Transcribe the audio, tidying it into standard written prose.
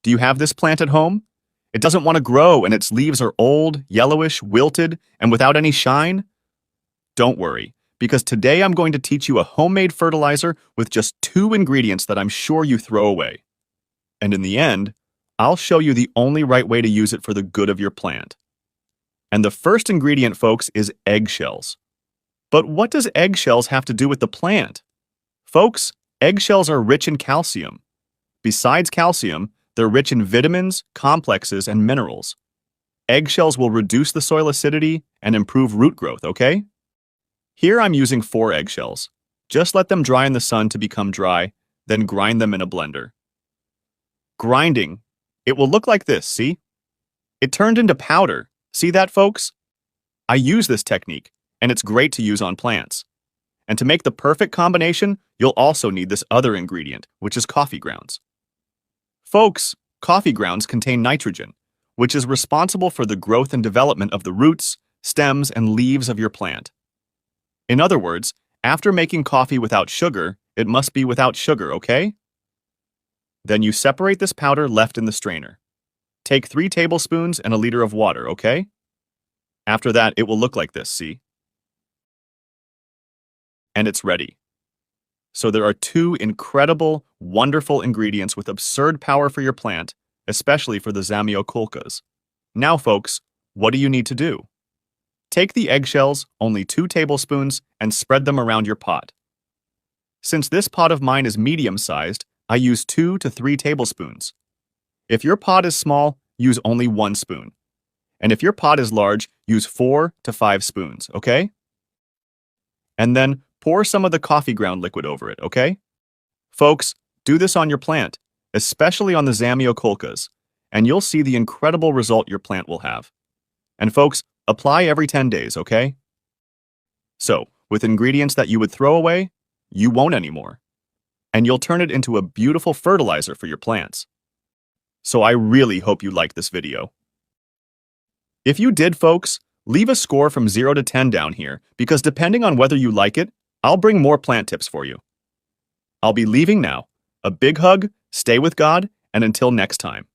Do you have this plant at home? It doesn't want to grow and its leaves are old, yellowish, wilted, and without any shine? Don't worry, because today I'm going to teach you a homemade fertilizer with just 2 ingredients that I'm sure you throw away. And in the end, I'll show you the only right way to use it for the good of your plant. And the first ingredient, folks, is eggshells. But what does eggshells have to do with the plant? Folks, eggshells are rich in calcium. Besides calcium, they're rich in vitamins, complexes, and minerals. Eggshells will reduce the soil acidity and improve root growth, okay? Here I'm using 4 eggshells. Just let them dry in the sun to become dry, then grind them in a blender. Grinding. It will look like this, see? It turned into powder. See that, folks? I use this technique, and it's great to use on plants. And to make the perfect combination, you'll also need this other ingredient, which is coffee grounds. Folks, coffee grounds contain nitrogen, which is responsible for the growth and development of the roots, stems, and leaves of your plant. In other words, after making coffee without sugar, it must be without sugar, okay? Then you separate this powder left in the strainer. Take 3 tablespoons and a liter of water, okay? After that, it will look like this, see? And it's ready. So there are 2 incredible, wonderful ingredients with absurd power for your plant, especially for the Zamioculcas. Now, folks, what do you need to do? Take the eggshells, only 2 tablespoons, and spread them around your pot. Since this pot of mine is medium-sized, I use 2 to 3 tablespoons. If your pot is small, use only 1 spoon. And if your pot is large, use 4 to 5 spoons, okay? And then pour some of the coffee ground liquid over it, okay? Folks, do this on your plant, especially on the Zamioculcas, and you'll see the incredible result your plant will have. And folks, apply every 10 days, okay? So, with ingredients that you would throw away, you won't anymore. And you'll turn it into a beautiful fertilizer for your plants. So I really hope you liked this video. If you did, folks, leave a score from 0 to 10 down here, because depending on whether you like it, I'll bring more plant tips for you. I'll be leaving now. A big hug, stay with God, and until next time.